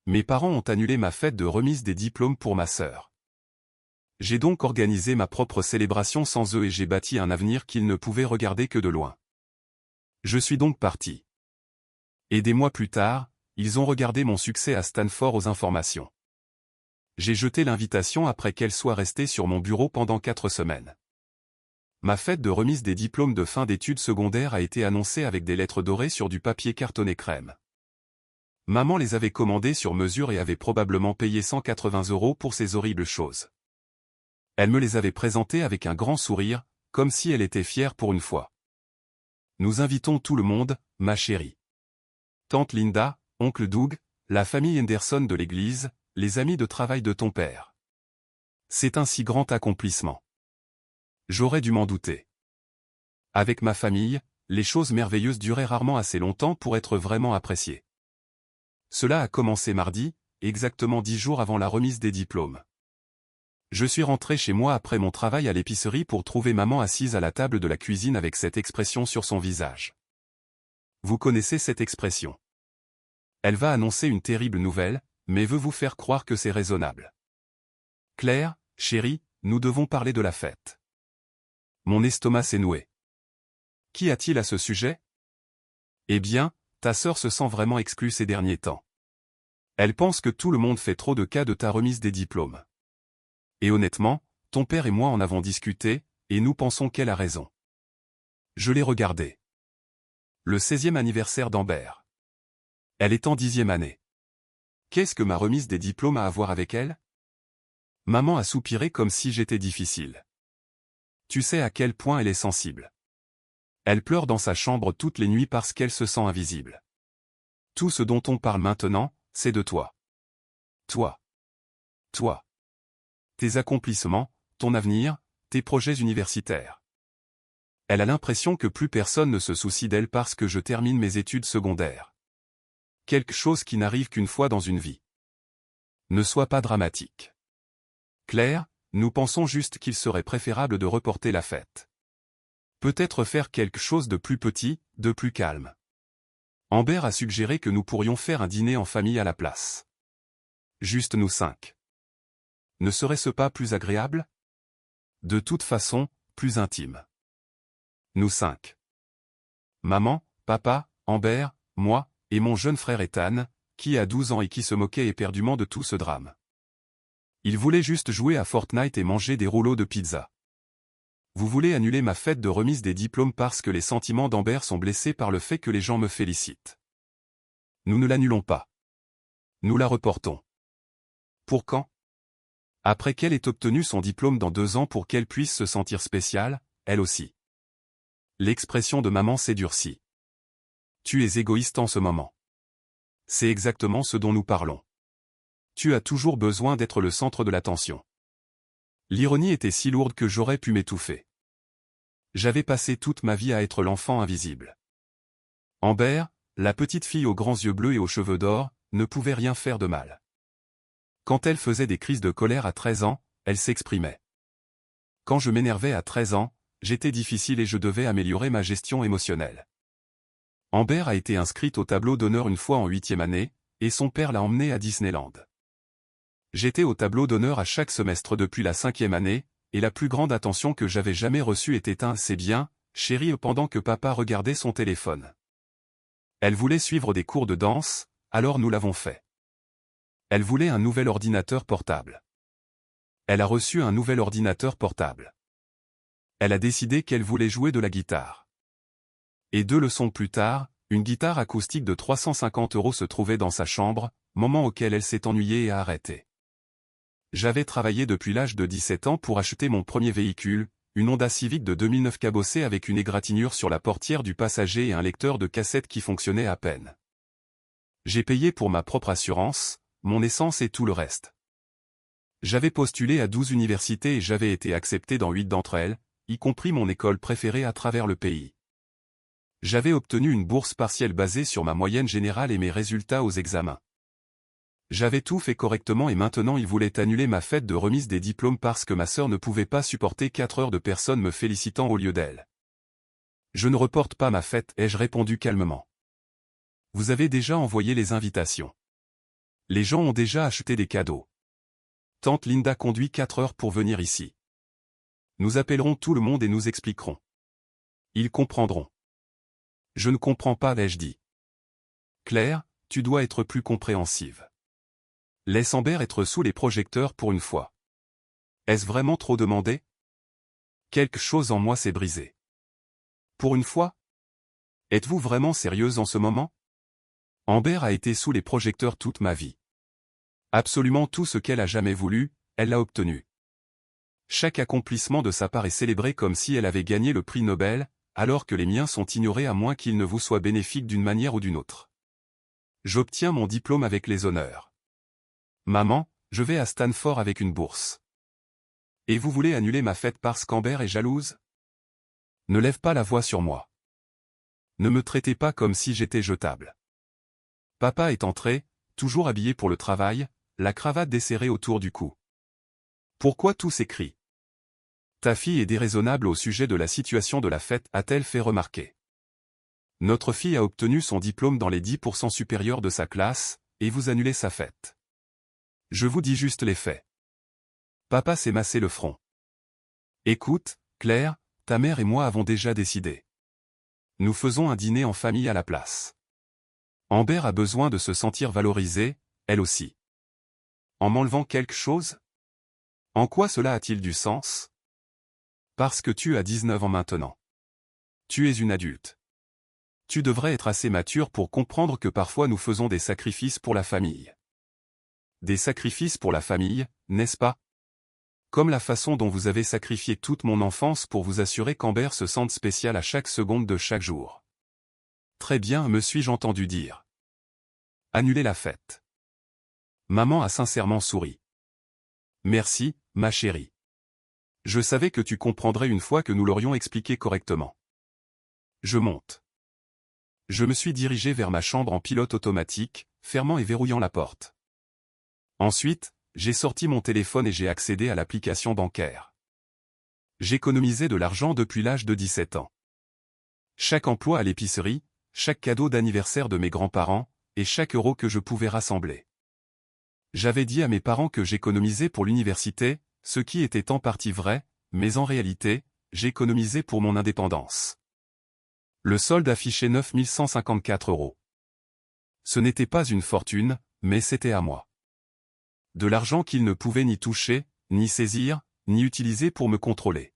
Mes parents ont annulé ma fête de remise des diplômes pour ma sœur. J'ai donc organisé ma propre célébration sans eux et j'ai bâti un avenir qu'ils ne pouvaient regarder que de loin. Je suis donc parti. Et des mois plus tard, ils ont regardé mon succès à Stanford aux informations. J'ai jeté l'invitation après qu'elle soit restée sur mon bureau pendant 4 semaines. Ma fête de remise des diplômes de fin d'études secondaires a été annoncée avec des lettres dorées sur du papier cartonné crème. Maman les avait commandées sur mesure et avait probablement payé 180 € pour ces horribles choses. Elle me les avait présentées avec un grand sourire, comme si elle était fière pour une fois. Nous invitons tout le monde, ma chérie. Tante Linda, oncle Doug, la famille Henderson de l'église, les amis de travail de ton père. C'est un si grand accomplissement. J'aurais dû m'en douter. Avec ma famille, les choses merveilleuses duraient rarement assez longtemps pour être vraiment appréciées. Cela a commencé mardi, exactement 10 jours avant la remise des diplômes. Je suis rentré chez moi après mon travail à l'épicerie pour trouver maman assise à la table de la cuisine avec cette expression sur son visage. Vous connaissez cette expression. Elle va annoncer une terrible nouvelle, mais veut vous faire croire que c'est raisonnable. Claire, chérie, nous devons parler de la fête. Mon estomac s'est noué. Qu'y a-t-il à ce sujet? Eh bien, ta sœur se sent vraiment exclue ces derniers temps. Elle pense que tout le monde fait trop de cas de ta remise des diplômes. Et honnêtement, ton père et moi en avons discuté, et nous pensons qu'elle a raison. Je l'ai regardée. Le 16e anniversaire d'Amber. Elle est en 10e année. Qu'est-ce que ma remise des diplômes a à voir avec elle? Maman a soupiré comme si j'étais difficile. Tu sais à quel point elle est sensible. Elle pleure dans sa chambre toutes les nuits parce qu'elle se sent invisible. Tout ce dont on parle maintenant, c'est de toi. Toi. Toi. Tes accomplissements, ton avenir, tes projets universitaires. Elle a l'impression que plus personne ne se soucie d'elle parce que je termine mes études secondaires. Quelque chose qui n'arrive qu'une fois dans une vie. Ne sois pas dramatique. Claire, nous pensons juste qu'il serait préférable de reporter la fête. Peut-être faire quelque chose de plus petit, de plus calme. Amber a suggéré que nous pourrions faire un dîner en famille à la place. Juste nous 5. Ne serait-ce pas plus agréable? De toute façon, plus intime. Nous 5. Maman, papa, Amber, moi, et mon jeune frère Ethan, qui a 12 ans et qui se moquait éperdument de tout ce drame. Il voulait juste jouer à Fortnite et manger des rouleaux de pizza. Vous voulez annuler ma fête de remise des diplômes parce que les sentiments d'Amber sont blessés par le fait que les gens me félicitent. Nous ne l'annulons pas. Nous la reportons. Pour quand? Après qu'elle ait obtenu son diplôme dans 2 ans pour qu'elle puisse se sentir spéciale, elle aussi. L'expression de maman s'est durcie. Tu es égoïste en ce moment. C'est exactement ce dont nous parlons. Tu as toujours besoin d'être le centre de l'attention. L'ironie était si lourde que j'aurais pu m'étouffer. J'avais passé toute ma vie à être l'enfant invisible. Amber, la petite fille aux grands yeux bleus et aux cheveux d'or, ne pouvait rien faire de mal. Quand elle faisait des crises de colère à 13 ans, elle s'exprimait. Quand je m'énervais à 13 ans, j'étais difficile et je devais améliorer ma gestion émotionnelle. Amber a été inscrite au tableau d'honneur une fois en 8e année, et son père l'a emmenée à Disneyland. J'étais au tableau d'honneur à chaque semestre depuis la 5e année, et la plus grande attention que j'avais jamais reçue était un « c'est bien, chérie » pendant que papa regardait son téléphone. Elle voulait suivre des cours de danse, alors nous l'avons fait. Elle voulait un nouvel ordinateur portable. Elle a reçu un nouvel ordinateur portable. Elle a décidé qu'elle voulait jouer de la guitare. Et 2 leçons plus tard, une guitare acoustique de 350 € se trouvait dans sa chambre, moment auquel elle s'est ennuyée et a arrêté. J'avais travaillé depuis l'âge de 17 ans pour acheter mon premier véhicule, une Honda Civic de 2009 cabossée avec une égratignure sur la portière du passager et un lecteur de cassette qui fonctionnait à peine. J'ai payé pour ma propre assurance, mon essence et tout le reste. J'avais postulé à 12 universités et j'avais été accepté dans 8 d'entre elles, y compris mon école préférée à travers le pays. J'avais obtenu une bourse partielle basée sur ma moyenne générale et mes résultats aux examens. J'avais tout fait correctement et maintenant ils voulaient annuler ma fête de remise des diplômes parce que ma sœur ne pouvait pas supporter 4 heures de personnes me félicitant au lieu d'elle. Je ne reporte pas ma fête, ai-je répondu calmement. Vous avez déjà envoyé les invitations. Les gens ont déjà acheté des cadeaux. Tante Linda conduit 4 heures pour venir ici. Nous appellerons tout le monde et nous expliquerons. Ils comprendront. Je ne comprends pas, l'ai-je dit. Claire, tu dois être plus compréhensive. Laisse Amber être sous les projecteurs pour une fois. Est-ce vraiment trop demandé? Quelque chose en moi s'est brisé. Pour une fois? Êtes-vous vraiment sérieuse en ce moment? Amber a été sous les projecteurs toute ma vie. Absolument tout ce qu'elle a jamais voulu, elle l'a obtenu. Chaque accomplissement de sa part est célébré comme si elle avait gagné le prix Nobel, alors que les miens sont ignorés à moins qu'ils ne vous soient bénéfiques d'une manière ou d'une autre. J'obtiens mon diplôme avec les honneurs. Maman, je vais à Stanford avec une bourse. Et vous voulez annuler ma fête parce qu'Amber est jalouse? Ne lève pas la voix sur moi. Ne me traitez pas comme si j'étais jetable. Papa est entré, toujours habillé pour le travail, la cravate desserrée autour du cou. Pourquoi tous ces cris? Ta fille est déraisonnable au sujet de la situation de la fête, a-t-elle fait remarquer. Notre fille a obtenu son diplôme dans les 10% supérieurs de sa classe, et vous annulez sa fête. Je vous dis juste les faits. Papa s'est massé le front. Écoute, Claire, ta mère et moi avons déjà décidé. Nous faisons un dîner en famille à la place. Amber a besoin de se sentir valorisée, elle aussi. En m'enlevant quelque chose? En quoi cela a-t-il du sens? Parce que tu as 19 ans maintenant. Tu es une adulte. Tu devrais être assez mature pour comprendre que parfois nous faisons des sacrifices pour la famille. Des sacrifices pour la famille, n'est-ce pas? Comme la façon dont vous avez sacrifié toute mon enfance pour vous assurer qu'Amber se sente spéciale à chaque seconde de chaque jour. Très bien, me suis-je entendu dire. Annuler la fête. Maman a sincèrement souri. Merci, ma chérie. Je savais que tu comprendrais une fois que nous l'aurions expliqué correctement. Je monte. Je me suis dirigé vers ma chambre en pilote automatique, fermant et verrouillant la porte. Ensuite, j'ai sorti mon téléphone et j'ai accédé à l'application bancaire. J'économisais de l'argent depuis l'âge de 17 ans. Chaque emploi à l'épicerie, chaque cadeau d'anniversaire de mes grands-parents, et chaque euro que je pouvais rassembler. J'avais dit à mes parents que j'économisais pour l'université, ce qui était en partie vrai, mais en réalité, j'économisais pour mon indépendance. Le solde affichait 9 154 €. Ce n'était pas une fortune, mais c'était à moi. De l'argent qu'ils ne pouvaient ni toucher, ni saisir, ni utiliser pour me contrôler.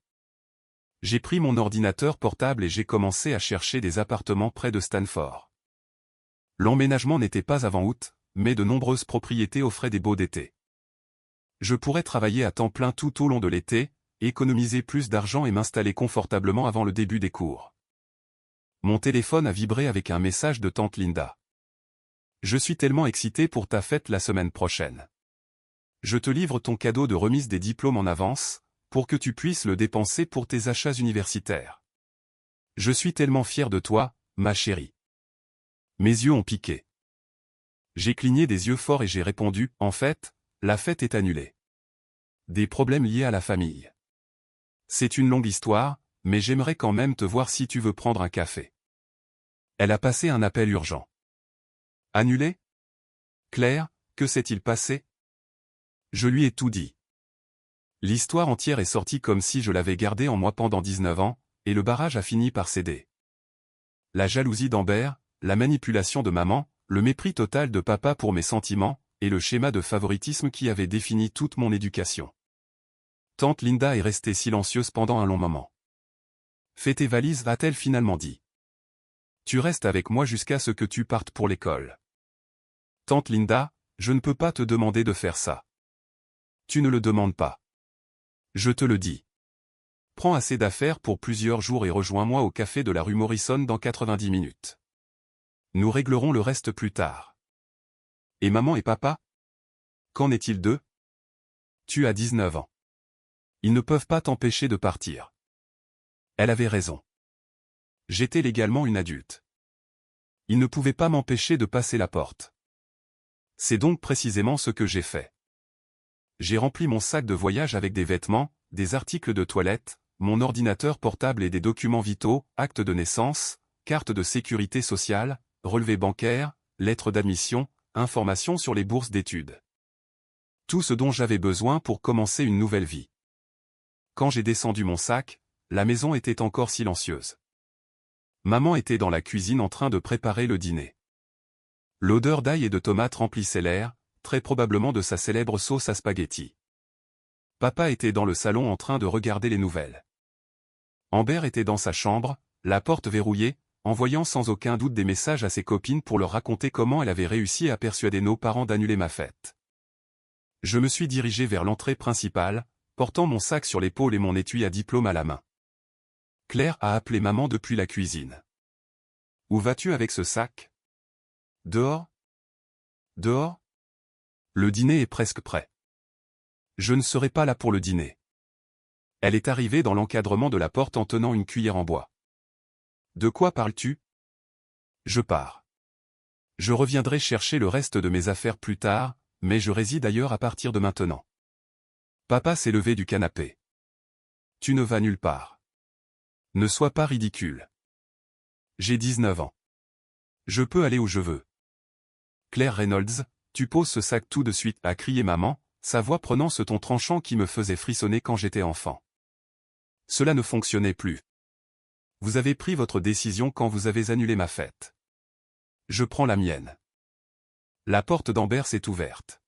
J'ai pris mon ordinateur portable et j'ai commencé à chercher des appartements près de Stanford. L'emménagement n'était pas avant août, mais de nombreuses propriétés offraient des baux d'été. Je pourrais travailler à temps plein tout au long de l'été, économiser plus d'argent et m'installer confortablement avant le début des cours. Mon téléphone a vibré avec un message de tante Linda. Je suis tellement excité pour ta fête la semaine prochaine. Je te livre ton cadeau de remise des diplômes en avance, pour que tu puisses le dépenser pour tes achats universitaires. Je suis tellement fier de toi, ma chérie. Mes yeux ont piqué. J'ai cligné des yeux forts et j'ai répondu, en fait, la fête est annulée. Des problèmes liés à la famille. C'est une longue histoire, mais j'aimerais quand même te voir si tu veux prendre un café. Elle a passé un appel urgent. Annulé? Claire, que s'est-il passé? Je lui ai tout dit. L'histoire entière est sortie comme si je l'avais gardée en moi pendant 19 ans, et le barrage a fini par céder. La jalousie d'Amber, la manipulation de maman, le mépris total de papa pour mes sentiments, et le schéma de favoritisme qui avait défini toute mon éducation. Tante Linda est restée silencieuse pendant un long moment. Fais tes valises, a-t-elle finalement dit. Tu restes avec moi jusqu'à ce que tu partes pour l'école. Tante Linda, je ne peux pas te demander de faire ça. Tu ne le demandes pas. Je te le dis. Prends assez d'affaires pour plusieurs jours et rejoins-moi au café de la rue Morrison dans 90 minutes. Nous réglerons le reste plus tard. Et maman et papa? Qu'en est-il d'eux? Tu as 19 ans. Ils ne peuvent pas t'empêcher de partir. Elle avait raison. J'étais légalement une adulte. Ils ne pouvaient pas m'empêcher de passer la porte. C'est donc précisément ce que j'ai fait. J'ai rempli mon sac de voyage avec des vêtements, des articles de toilette, mon ordinateur portable et des documents vitaux, actes de naissance, carte de sécurité sociale, relevé bancaire, lettre d'admission, informations sur les bourses d'études. Tout ce dont j'avais besoin pour commencer une nouvelle vie. Quand j'ai descendu mon sac, la maison était encore silencieuse. Maman était dans la cuisine en train de préparer le dîner. L'odeur d'ail et de tomates remplissait l'air, très probablement de sa célèbre sauce à spaghetti. Papa était dans le salon en train de regarder les nouvelles. Amber était dans sa chambre, la porte verrouillée, envoyant sans aucun doute des messages à ses copines pour leur raconter comment elle avait réussi à persuader nos parents d'annuler ma fête. Je me suis dirigé vers l'entrée principale, portant mon sac sur l'épaule et mon étui à diplôme à la main. Claire a appelé maman depuis la cuisine. « Où vas-tu avec ce sac ? Dehors ? Dehors ? Le dîner est presque prêt. Je ne serai pas là pour le dîner. » Elle est arrivée dans l'encadrement de la porte en tenant une cuillère en bois. « De quoi parles-tu ? » Je pars. Je reviendrai chercher le reste de mes affaires plus tard, mais je réside ailleurs à partir de maintenant. Papa s'est levé du canapé. Tu ne vas nulle part. Ne sois pas ridicule. J'ai 19 ans. Je peux aller où je veux. Claire Reynolds, tu poses ce sac tout de suite, a crié maman, sa voix prenant ce ton tranchant qui me faisait frissonner quand j'étais enfant. Cela ne fonctionnait plus. Vous avez pris votre décision quand vous avez annulé ma fête. Je prends la mienne. La porte d'Amber s'est ouverte.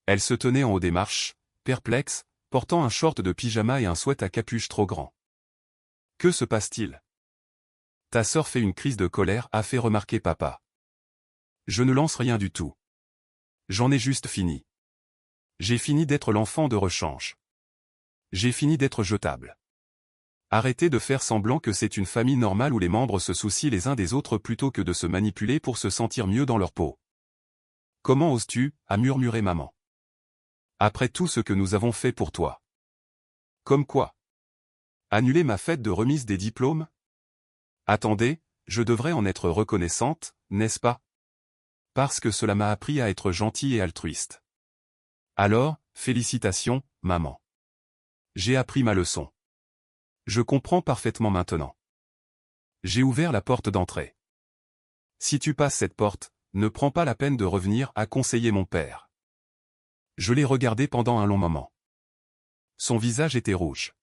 Elle se tenait en haut des marches, perplexe, portant un short de pyjama et un sweat à capuche trop grand. Que se passe-t-il ? Ta sœur fait une crise de colère, a fait remarquer papa. Je ne lance rien du tout. J'en ai juste fini. J'ai fini d'être l'enfant de rechange. J'ai fini d'être jetable. Arrêtez de faire semblant que c'est une famille normale où les membres se soucient les uns des autres plutôt que de se manipuler pour se sentir mieux dans leur peau. Comment oses-tu, a murmuré maman. Après tout ce que nous avons fait pour toi. Comme quoi ? Annuler ma fête de remise des diplômes ? Attendez, je devrais en être reconnaissante, n'est-ce pas ? Parce que cela m'a appris à être gentil et altruiste. Alors, félicitations, maman. J'ai appris ma leçon. Je comprends parfaitement maintenant. J'ai ouvert la porte d'entrée. Si tu passes cette porte, ne prends pas la peine de revenir, a conseillé mon père. Je l'ai regardé pendant un long moment. Son visage était rouge.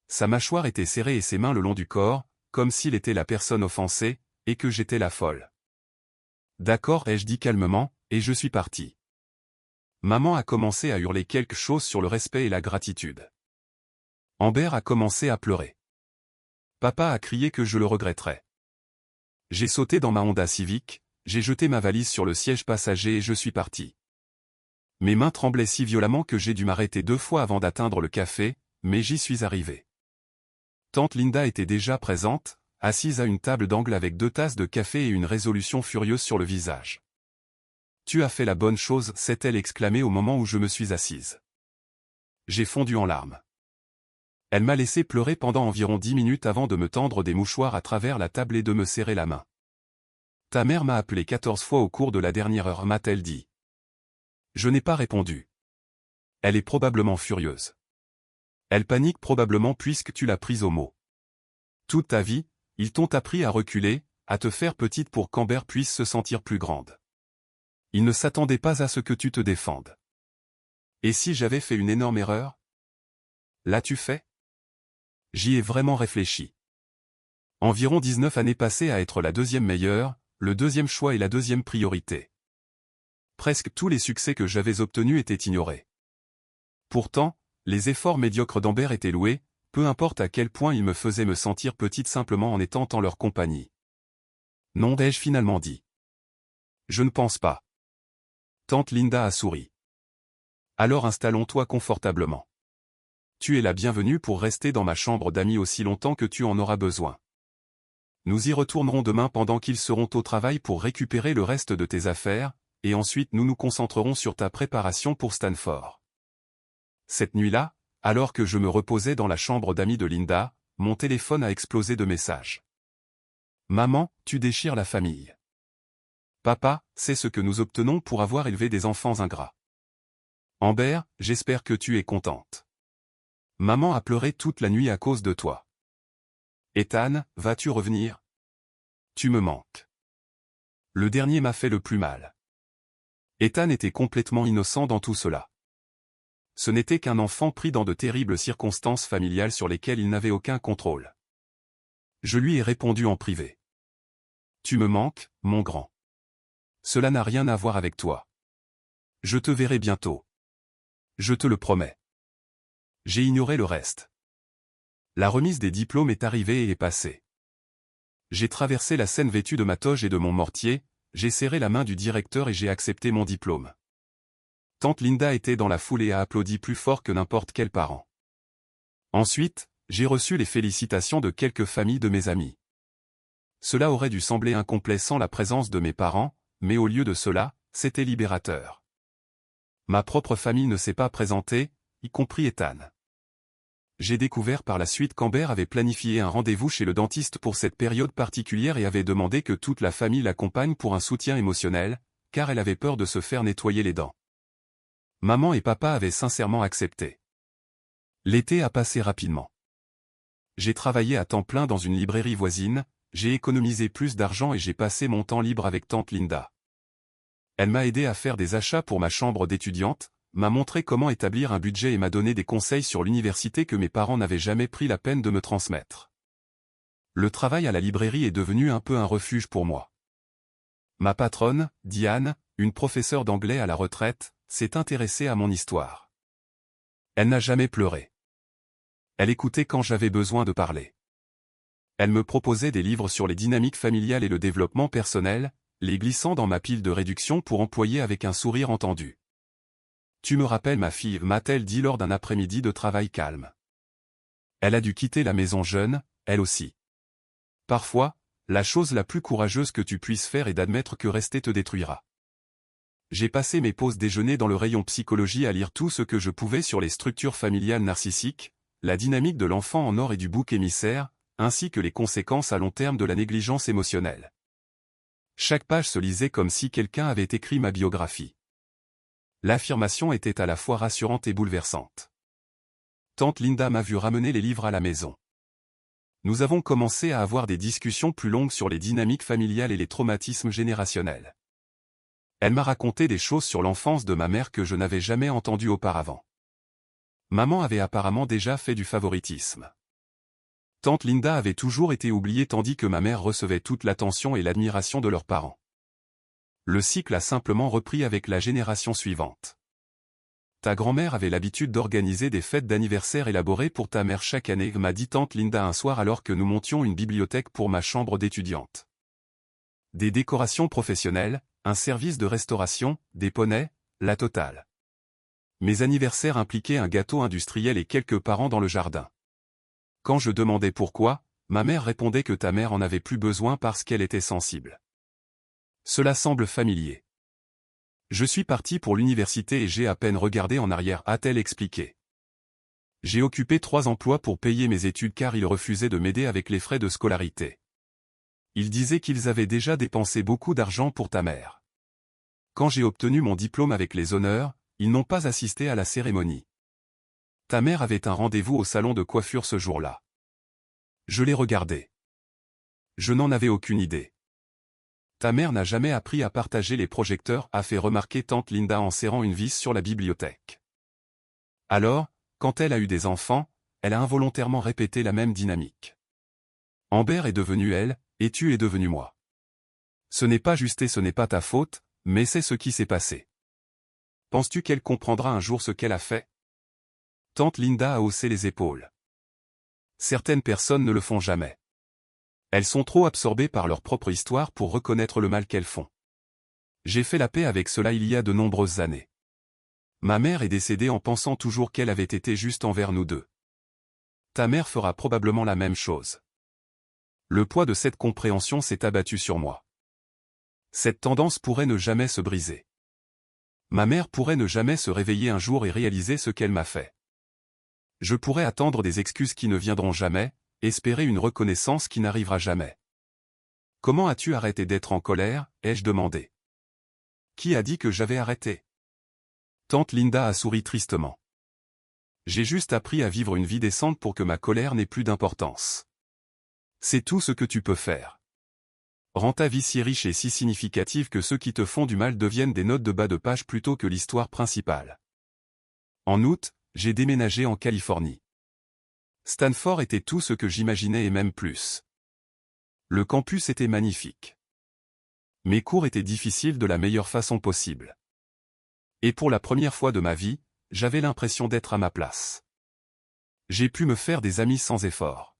Sa mâchoire était serrée et ses mains le long du corps, comme s'il était la personne offensée, et que j'étais la folle. D'accord, ai-je dit calmement, et je suis parti. Maman a commencé à hurler quelque chose sur le respect et la gratitude. Amber a commencé à pleurer. Papa a crié que je le regretterais. J'ai sauté dans ma Honda Civic, j'ai jeté ma valise sur le siège passager et je suis parti. Mes mains tremblaient si violemment que j'ai dû m'arrêter 2 fois avant d'atteindre le café, mais j'y suis arrivé. Tante Linda était déjà présente, assise à une table d'angle avec 2 tasses de café et une résolution furieuse sur le visage. « Tu as fait la bonne chose » s'est-elle exclamée au moment où je me suis assise. J'ai fondu en larmes. Elle m'a laissé pleurer pendant environ 10 minutes avant de me tendre des mouchoirs à travers la table et de me serrer la main. « Ta mère m'a appelé 14 fois au cours de la dernière heure » m'a-t-elle dit. Je n'ai pas répondu. Elle est probablement furieuse. Elle panique probablement puisque tu l'as prise au mot. Toute ta vie, ils t'ont appris à reculer, à te faire petite pour qu'Amber puisse se sentir plus grande. Ils ne s'attendaient pas à ce que tu te défendes. Et si j'avais fait une énorme erreur ? L'as-tu fait ? J'y ai vraiment réfléchi. Environ 19 années passées à être la deuxième meilleure, le deuxième choix et la deuxième priorité. Presque tous les succès que j'avais obtenus étaient ignorés. Pourtant, les efforts médiocres d'Amber étaient loués, peu importe à quel point ils me faisaient me sentir petite simplement en étant en leur compagnie. Non, ai-je finalement dit. Je ne pense pas. Tante Linda a souri. Alors installons-toi confortablement. Tu es la bienvenue pour rester dans ma chambre d'amis aussi longtemps que tu en auras besoin. Nous y retournerons demain pendant qu'ils seront au travail pour récupérer le reste de tes affaires, et ensuite nous nous concentrerons sur ta préparation pour Stanford. Cette nuit-là, alors que je me reposais dans la chambre d'amis de Linda, mon téléphone a explosé de messages. Maman, tu déchires la famille. Papa, c'est ce que nous obtenons pour avoir élevé des enfants ingrats. Amber, j'espère que tu es contente. Maman a pleuré toute la nuit à cause de toi. Ethan, vas-tu revenir ? Tu me manques. Le dernier m'a fait le plus mal. Ethan était complètement innocent dans tout cela. Ce n'était qu'un enfant pris dans de terribles circonstances familiales sur lesquelles il n'avait aucun contrôle. Je lui ai répondu en privé. Tu me manques, mon grand. Cela n'a rien à voir avec toi. Je te verrai bientôt. Je te le promets. J'ai ignoré le reste. La remise des diplômes est arrivée et est passée. J'ai traversé la scène vêtu de ma toge et de mon mortier, j'ai serré la main du directeur et j'ai accepté mon diplôme. Tante Linda était dans la foule et a applaudi plus fort que n'importe quel parent. Ensuite, j'ai reçu les félicitations de quelques familles de mes amis. Cela aurait dû sembler incomplet sans la présence de mes parents, mais au lieu de cela, c'était libérateur. Ma propre famille ne s'est pas présentée, y compris Ethan. J'ai découvert par la suite qu'Amber avait planifié un rendez-vous chez le dentiste pour cette période particulière et avait demandé que toute la famille l'accompagne pour un soutien émotionnel, car elle avait peur de se faire nettoyer les dents. Maman et papa avaient sincèrement accepté. L'été a passé rapidement. J'ai travaillé à temps plein dans une librairie voisine, j'ai économisé plus d'argent et j'ai passé mon temps libre avec tante Linda. Elle m'a aidé à faire des achats pour ma chambre d'étudiante, m'a montré comment établir un budget et m'a donné des conseils sur l'université que mes parents n'avaient jamais pris la peine de me transmettre. Le travail à la librairie est devenu un peu un refuge pour moi. Ma patronne, Diane, une professeure d'anglais à la retraite, s'est intéressée à mon histoire. Elle n'a jamais pleuré. Elle écoutait quand j'avais besoin de parler. Elle me proposait des livres sur les dynamiques familiales et le développement personnel, les glissant dans ma pile de réduction pour employer avec un sourire entendu. Tu me rappelles ma fille, m'a-t-elle dit lors d'un après-midi de travail calme. Elle a dû quitter la maison jeune, elle aussi. Parfois, la chose la plus courageuse que tu puisses faire est d'admettre que rester te détruira. J'ai passé mes pauses déjeuner dans le rayon psychologie à lire tout ce que je pouvais sur les structures familiales narcissiques, la dynamique de l'enfant en or et du bouc émissaire, ainsi que les conséquences à long terme de la négligence émotionnelle. Chaque page se lisait comme si quelqu'un avait écrit ma biographie. L'affirmation était à la fois rassurante et bouleversante. Tante Linda m'a vu ramener les livres à la maison. Nous avons commencé à avoir des discussions plus longues sur les dynamiques familiales et les traumatismes générationnels. Elle m'a raconté des choses sur l'enfance de ma mère que je n'avais jamais entendues auparavant. Maman avait apparemment déjà fait du favoritisme. Tante Linda avait toujours été oubliée tandis que ma mère recevait toute l'attention et l'admiration de leurs parents. Le cycle a simplement repris avec la génération suivante. Ta grand-mère avait l'habitude d'organiser des fêtes d'anniversaire élaborées pour ta mère chaque année, m'a dit tante Linda un soir alors que nous montions une bibliothèque pour ma chambre d'étudiante. Des décorations professionnelles, un service de restauration, des poneys, la totale. Mes anniversaires impliquaient un gâteau industriel et quelques parents dans le jardin. Quand je demandais pourquoi, ma mère répondait que ta mère en avait plus besoin parce qu'elle était sensible. Cela semble familier. Je suis parti pour l'université et j'ai à peine regardé en arrière, a-t-elle expliqué. J'ai occupé 3 emplois pour payer mes études car ils refusaient de m'aider avec les frais de scolarité. Ils disaient qu'ils avaient déjà dépensé beaucoup d'argent pour ta mère. Quand j'ai obtenu mon diplôme avec les honneurs, ils n'ont pas assisté à la cérémonie. Ta mère avait un rendez-vous au salon de coiffure ce jour-là. Je l'ai regardé. Je n'en avais aucune idée. Ta mère n'a jamais appris à partager les projecteurs, a fait remarquer tante Linda en serrant une vis sur la bibliothèque. Alors, quand elle a eu des enfants, elle a involontairement répété la même dynamique. Amber est devenue elle, et tu es devenu moi. Ce n'est pas juste et ce n'est pas ta faute, mais c'est ce qui s'est passé. Penses-tu qu'elle comprendra un jour ce qu'elle a fait? Tante Linda a haussé les épaules. Certaines personnes ne le font jamais. Elles sont trop absorbées par leur propre histoire pour reconnaître le mal qu'elles font. J'ai fait la paix avec cela il y a de nombreuses années. Ma mère est décédée en pensant toujours qu'elle avait été juste envers nous deux. Ta mère fera probablement la même chose. Le poids de cette compréhension s'est abattu sur moi. Cette tendance pourrait ne jamais se briser. Ma mère pourrait ne jamais se réveiller un jour et réaliser ce qu'elle m'a fait. Je pourrais attendre des excuses qui ne viendront jamais, espérer une reconnaissance qui n'arrivera jamais. Comment as-tu arrêté d'être en colère, ai-je demandé. Qui a dit que j'avais arrêté? Tante Linda a souri tristement. J'ai juste appris à vivre une vie décente pour que ma colère n'ait plus d'importance. C'est tout ce que tu peux faire. Rends ta vie si riche et si significative que ceux qui te font du mal deviennent des notes de bas de page plutôt que l'histoire principale. En août, j'ai déménagé en Californie. Stanford était tout ce que j'imaginais et même plus. Le campus était magnifique. Mes cours étaient difficiles de la meilleure façon possible. Et pour la première fois de ma vie, j'avais l'impression d'être à ma place. J'ai pu me faire des amis sans effort.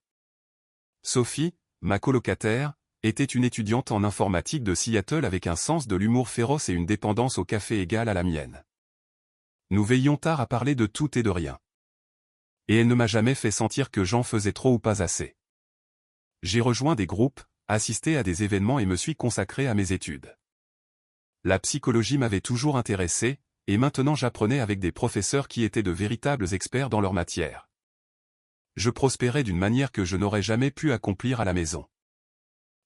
Sophie, ma colocataire, était une étudiante en informatique de Seattle avec un sens de l'humour féroce et une dépendance au café égale à la mienne. Nous veillions tard à parler de tout et de rien. Et elle ne m'a jamais fait sentir que j'en faisais trop ou pas assez. J'ai rejoint des groupes, assisté à des événements et me suis consacré à mes études. La psychologie m'avait toujours intéressé, et maintenant j'apprenais avec des professeurs qui étaient de véritables experts dans leur matière. Je prospérais d'une manière que je n'aurais jamais pu accomplir à la maison.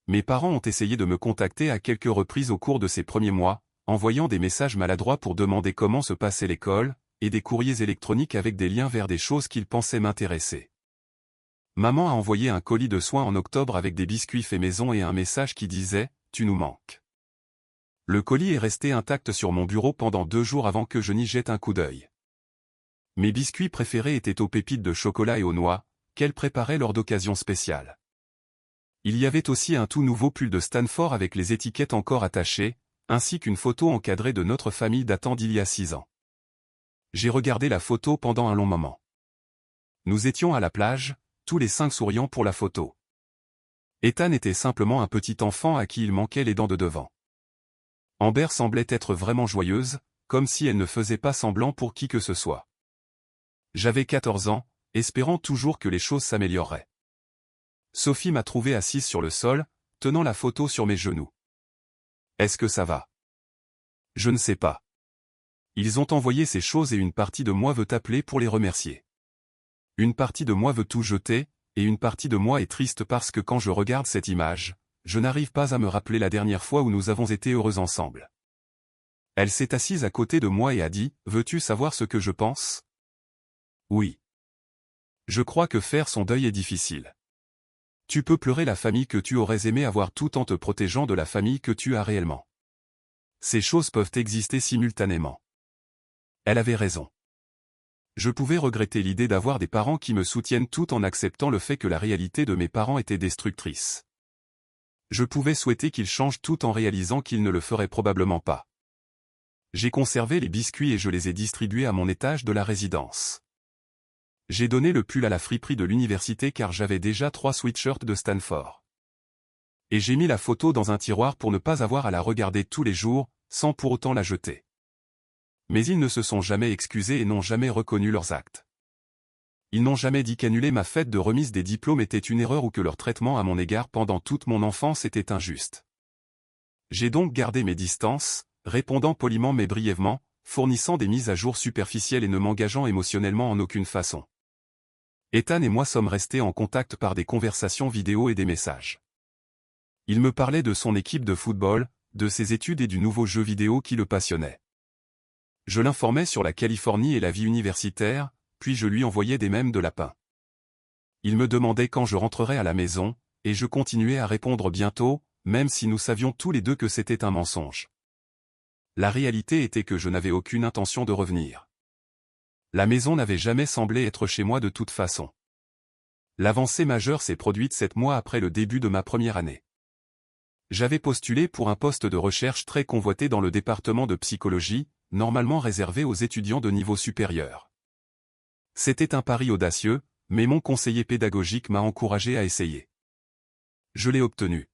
Mes parents ont essayé de me contacter à quelques reprises au cours de ces premiers mois, envoyant des messages maladroits pour demander comment se passait l'école, et des courriers électroniques avec des liens vers des choses qu'ils pensaient m'intéresser. Maman a envoyé un colis de soins en octobre avec des biscuits faits maison et un message qui disait « Tu nous manques ». Le colis est resté intact sur mon bureau pendant 2 jours avant que je n'y jette un coup d'œil. Mes biscuits préférés étaient aux pépites de chocolat et aux noix, qu'elle préparait lors d'occasions spéciales. Il y avait aussi un tout nouveau pull de Stanford avec les étiquettes encore attachées, ainsi qu'une photo encadrée de notre famille datant d'il y a 6 ans. J'ai regardé la photo pendant un long moment. Nous étions à la plage, tous les 5 souriants pour la photo. Ethan était simplement un petit enfant à qui il manquait les dents de devant. Amber semblait être vraiment joyeuse, comme si elle ne faisait pas semblant pour qui que ce soit. J'avais 14 ans, espérant toujours que les choses s'amélioreraient. Sophie m'a trouvé assise sur le sol, tenant la photo sur mes genoux. Est-ce que ça va? Je ne sais pas. Ils ont envoyé ces choses et une partie de moi veut t'appeler pour les remercier. Une partie de moi veut tout jeter, et une partie de moi est triste parce que quand je regarde cette image, je n'arrive pas à me rappeler la dernière fois où nous avons été heureux ensemble. Elle s'est assise à côté de moi et a dit « Veux-tu savoir ce que je pense ?» Oui. Je crois que faire son deuil est difficile. Tu peux pleurer la famille que tu aurais aimé avoir tout en te protégeant de la famille que tu as réellement. Ces choses peuvent exister simultanément. Elle avait raison. Je pouvais regretter l'idée d'avoir des parents qui me soutiennent tout en acceptant le fait que la réalité de mes parents était destructrice. Je pouvais souhaiter qu'ils changent tout en réalisant qu'ils ne le feraient probablement pas. J'ai conservé les biscuits et je les ai distribués à mon étage de la résidence. J'ai donné le pull à la friperie de l'université car j'avais déjà 3 sweatshirts de Stanford. Et j'ai mis la photo dans un tiroir pour ne pas avoir à la regarder tous les jours, sans pour autant la jeter. Mais ils ne se sont jamais excusés et n'ont jamais reconnu leurs actes. Ils n'ont jamais dit qu'annuler ma fête de remise des diplômes était une erreur ou que leur traitement à mon égard pendant toute mon enfance était injuste. J'ai donc gardé mes distances, répondant poliment mais brièvement, fournissant des mises à jour superficielles et ne m'engageant émotionnellement en aucune façon. Ethan et moi sommes restés en contact par des conversations vidéo et des messages. Il me parlait de son équipe de football, de ses études et du nouveau jeu vidéo qui le passionnait. Je l'informais sur la Californie et la vie universitaire, puis je lui envoyais des mèmes de lapin. Il me demandait quand je rentrerais à la maison, et je continuais à répondre bientôt, même si nous savions tous les deux que c'était un mensonge. La réalité était que je n'avais aucune intention de revenir. La maison n'avait jamais semblé être chez moi de toute façon. L'avancée majeure s'est produite 7 mois après le début de ma première année. J'avais postulé pour un poste de recherche très convoité dans le département de psychologie, normalement réservé aux étudiants de niveau supérieur. C'était un pari audacieux, mais mon conseiller pédagogique m'a encouragé à essayer. Je l'ai obtenu.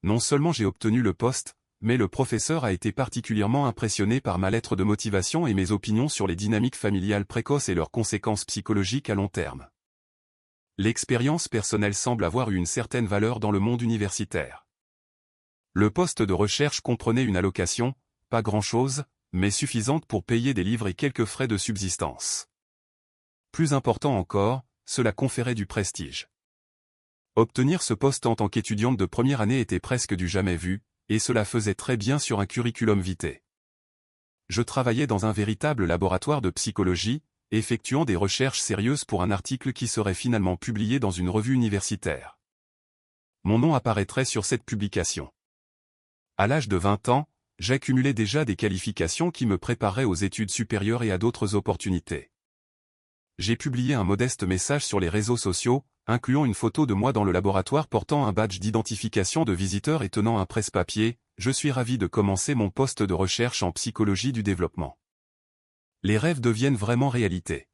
Non seulement j'ai obtenu le poste, mais le professeur a été particulièrement impressionné par ma lettre de motivation et mes opinions sur les dynamiques familiales précoces et leurs conséquences psychologiques à long terme. L'expérience personnelle semble avoir eu une certaine valeur dans le monde universitaire. Le poste de recherche comprenait une allocation, pas grand-chose, mais suffisante pour payer des livres et quelques frais de subsistance. Plus important encore, cela conférait du prestige. Obtenir ce poste en tant qu'étudiante de première année était presque du jamais vu, et cela faisait très bien sur un curriculum vitae. Je travaillais dans un véritable laboratoire de psychologie, effectuant des recherches sérieuses pour un article qui serait finalement publié dans une revue universitaire. mon nom apparaîtrait sur cette publication. À l'âge de 20 ans, j'accumulais déjà des qualifications qui me préparaient aux études supérieures et à d'autres opportunités. J'ai publié un modeste message sur les réseaux sociaux, incluant une photo de moi dans le laboratoire portant un badge d'identification de visiteur et tenant un presse-papier. Je suis ravi de commencer mon poste de recherche en psychologie du développement. Les rêves deviennent vraiment réalité.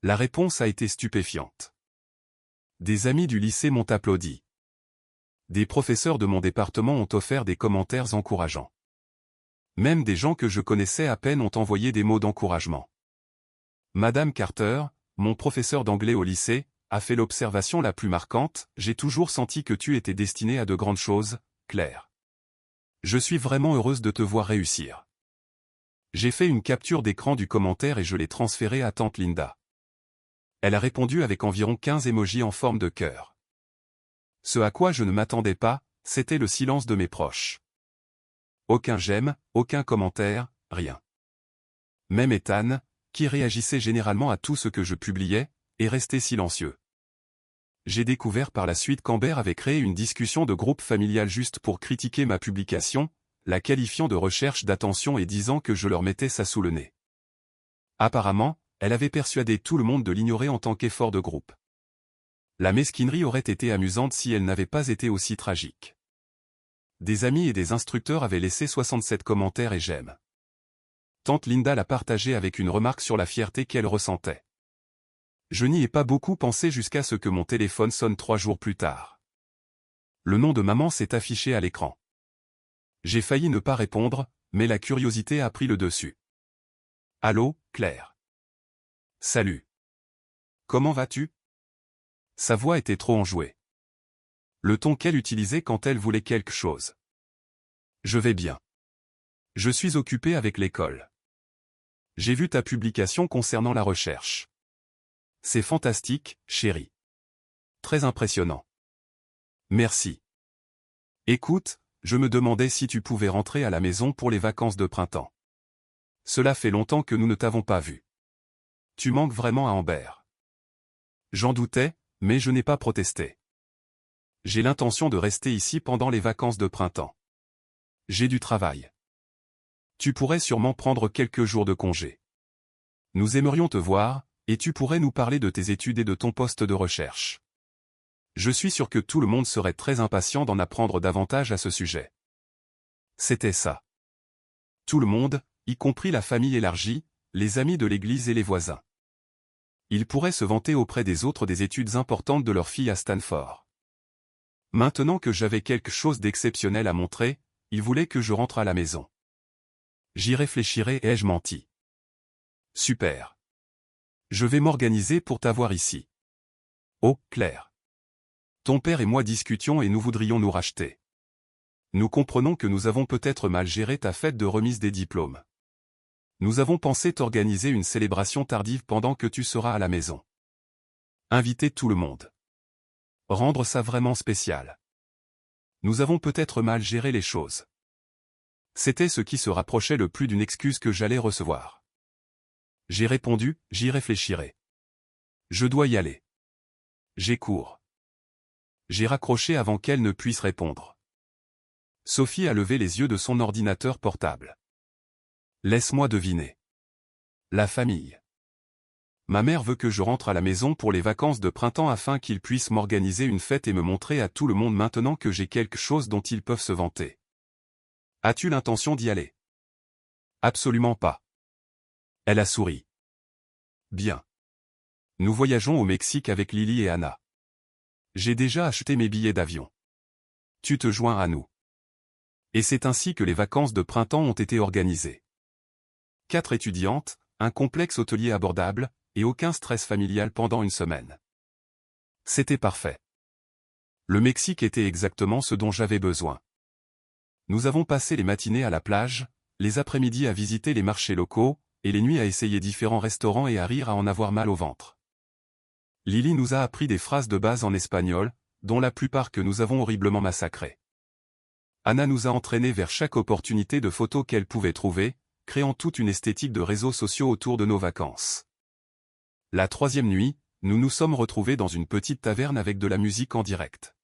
La réponse a été stupéfiante. Des amis du lycée m'ont applaudi. Des professeurs de mon département ont offert des commentaires encourageants. Même des gens que je connaissais à peine ont envoyé des mots d'encouragement. Madame Carter, mon professeur d'anglais au lycée, a fait l'observation la plus marquante: j'ai toujours senti que tu étais destinée à de grandes choses, Claire. Je suis vraiment heureuse de te voir réussir. J'ai fait une capture d'écran du commentaire et je l'ai transféré à tante Linda. Elle a répondu avec environ 15 émojis en forme de cœur. Ce à quoi je ne m'attendais pas, c'était le silence de mes proches. Aucun j'aime, aucun commentaire, rien. Même Ethan, qui réagissait généralement à tout ce que je publiais, est resté silencieux. J'ai découvert par la suite qu'Amber avait créé une discussion de groupe familial juste pour critiquer ma publication, la qualifiant de recherche d'attention et disant que je leur mettais ça sous le nez. Apparemment, elle avait persuadé tout le monde de l'ignorer en tant qu'effort de groupe. La mesquinerie aurait été amusante si elle n'avait pas été aussi tragique. Des amis et des instructeurs avaient laissé 67 commentaires et j'aime. Tante Linda l'a partagé avec une remarque sur la fierté qu'elle ressentait. Je n'y ai pas beaucoup pensé jusqu'à ce que mon téléphone sonne 3 jours plus tard. Le nom de maman s'est affiché à l'écran. J'ai failli ne pas répondre, mais la curiosité a pris le dessus. Allô, Claire. Salut. Comment vas-tu? Sa voix était trop enjouée. Le ton qu'elle utilisait quand elle voulait quelque chose. Je vais bien. Je suis occupé avec l'école. J'ai vu ta publication concernant la recherche. C'est fantastique, chérie. Très impressionnant. Merci. Écoute, je me demandais si tu pouvais rentrer à la maison pour les vacances de printemps. Cela fait longtemps que nous ne t'avons pas vu. Tu manques vraiment à Amber. J'en doutais, mais je n'ai pas protesté. J'ai l'intention de rester ici pendant les vacances de printemps. J'ai du travail. Tu pourrais sûrement prendre quelques jours de congé. Nous aimerions te voir, et tu pourrais nous parler de tes études et de ton poste de recherche. Je suis sûr que tout le monde serait très impatient d'en apprendre davantage à ce sujet. C'était ça. Tout le monde, y compris la famille élargie, les amis de l'église et les voisins. Ils pourraient se vanter auprès des autres des études importantes de leur fille à Stanford. Maintenant que j'avais quelque chose d'exceptionnel à montrer, ils voulaient que je rentre à la maison. J'y réfléchirai, ai-je menti. Super. Je vais m'organiser pour t'avoir ici. Oh, Claire. Ton père et moi discutions et nous voudrions nous racheter. Nous comprenons que nous avons peut-être mal géré ta fête de remise des diplômes. Nous avons pensé t'organiser une célébration tardive pendant que tu seras à la maison. Inviter tout le monde. Rendre ça vraiment spécial. Nous avons peut-être mal géré les choses. C'était ce qui se rapprochait le plus d'une excuse que j'allais recevoir. J'ai répondu, j'y réfléchirai. Je dois y aller. J'ai cours. J'ai raccroché avant qu'elle ne puisse répondre. Sophie a levé les yeux de son ordinateur portable. Laisse-moi deviner. La famille. Ma mère veut que je rentre à la maison pour les vacances de printemps afin qu'ils puissent m'organiser une fête et me montrer à tout le monde maintenant que j'ai quelque chose dont ils peuvent se vanter. As-tu l'intention d'y aller? Absolument pas. Elle a souri. Bien. Nous voyageons au Mexique avec Lily et Anna. J'ai déjà acheté mes billets d'avion. Tu te joins à nous. Et c'est ainsi que les vacances de printemps ont été organisées. 4 étudiantes, un complexe hôtelier abordable, et aucun stress familial pendant une semaine. C'était parfait. Le Mexique était exactement ce dont j'avais besoin. Nous avons passé les matinées à la plage, les après-midi à visiter les marchés locaux, et les nuits à essayer différents restaurants et à rire à en avoir mal au ventre. Lily nous a appris des phrases de base en espagnol, dont la plupart que nous avons horriblement massacrées. Anna nous a entraînés vers chaque opportunité de photos qu'elle pouvait trouver, créant toute une esthétique de réseaux sociaux autour de nos vacances. La 3e nuit, nous nous sommes retrouvés dans une petite taverne avec de la musique en direct.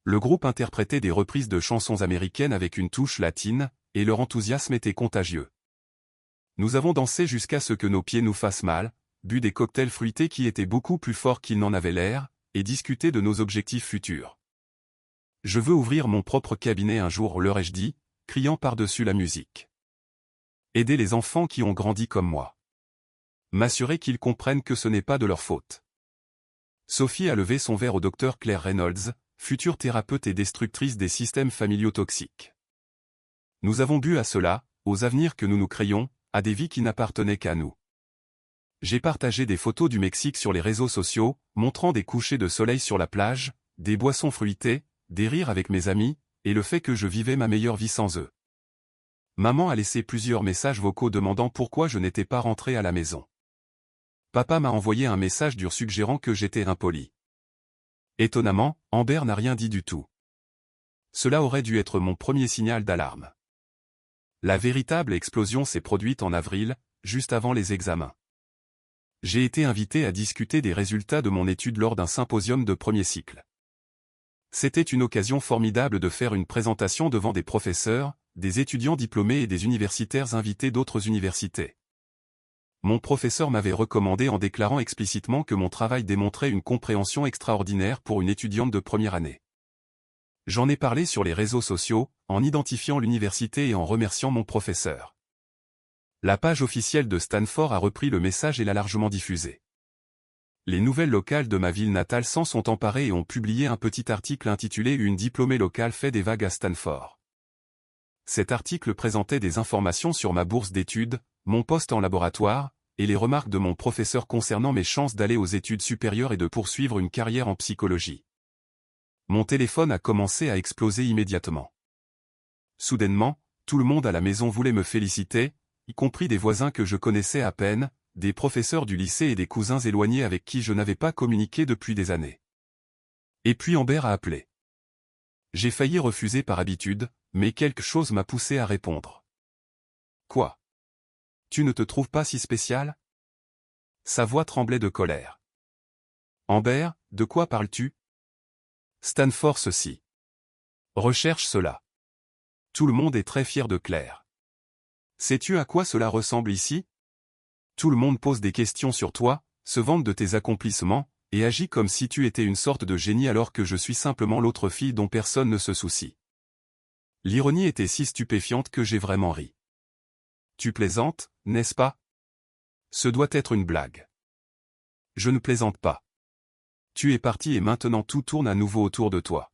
Le groupe interprétait des reprises de chansons américaines avec une touche latine, et leur enthousiasme était contagieux. Nous avons dansé jusqu'à ce que nos pieds nous fassent mal, bu des cocktails fruités qui étaient beaucoup plus forts qu'ils n'en avaient l'air, et discuté de nos objectifs futurs. Je veux ouvrir mon propre cabinet un jour, leur ai-je dit, criant par-dessus la musique. Aider les enfants qui ont grandi comme moi. M'assurer qu'ils comprennent que ce n'est pas de leur faute. Sophie a levé son verre au docteur Claire Reynolds, future thérapeute et destructrice des systèmes familiaux toxiques. Nous avons bu à cela, aux avenirs que nous nous créions, à des vies qui n'appartenaient qu'à nous. J'ai partagé des photos du Mexique sur les réseaux sociaux, montrant des couchers de soleil sur la plage, des boissons fruitées, des rires avec mes amis, et le fait que je vivais ma meilleure vie sans eux. Maman a laissé plusieurs messages vocaux demandant pourquoi je n'étais pas rentré à la maison. Papa m'a envoyé un message dur suggérant que j'étais impoli. Étonnamment, Amber n'a rien dit du tout. Cela aurait dû être mon premier signal d'alarme. La véritable explosion s'est produite en avril, juste avant les examens. J'ai été invité à discuter des résultats de mon étude lors d'un symposium de premier cycle. C'était une occasion formidable de faire une présentation devant des professeurs, des étudiants diplômés et des universitaires invités d'autres universités. Mon professeur m'avait recommandé en déclarant explicitement que mon travail démontrait une compréhension extraordinaire pour une étudiante de première année. J'en ai parlé sur les réseaux sociaux, en identifiant l'université et en remerciant mon professeur. La page officielle de Stanford a repris le message et l'a largement diffusé. Les nouvelles locales de ma ville natale s'en sont emparées et ont publié un petit article intitulé « Une diplômée locale fait des vagues à Stanford ». Cet article présentait des informations sur ma bourse d'études, mon poste en laboratoire, et les remarques de mon professeur concernant mes chances d'aller aux études supérieures et de poursuivre une carrière en psychologie. Mon téléphone a commencé à exploser immédiatement. Soudainement, tout le monde à la maison voulait me féliciter, y compris des voisins que je connaissais à peine, des professeurs du lycée et des cousins éloignés avec qui je n'avais pas communiqué depuis des années. Et puis Amber a appelé. J'ai failli refuser par habitude, mais quelque chose m'a poussé à répondre. Quoi? Tu ne te trouves pas si spécial? Sa voix tremblait de colère. Amber, de quoi parles-tu? Stanford ceci. Recherche cela. Tout le monde est très fier de Claire. Sais-tu à quoi cela ressemble ici? Tout le monde pose des questions sur toi, se vante de tes accomplissements, et agit comme si tu étais une sorte de génie alors que je suis simplement l'autre fille dont personne ne se soucie. L'ironie était si stupéfiante que j'ai vraiment ri. Tu plaisantes, n'est-ce pas? Ce doit être une blague. Je ne plaisante pas. Tu es parti et maintenant tout tourne à nouveau autour de toi.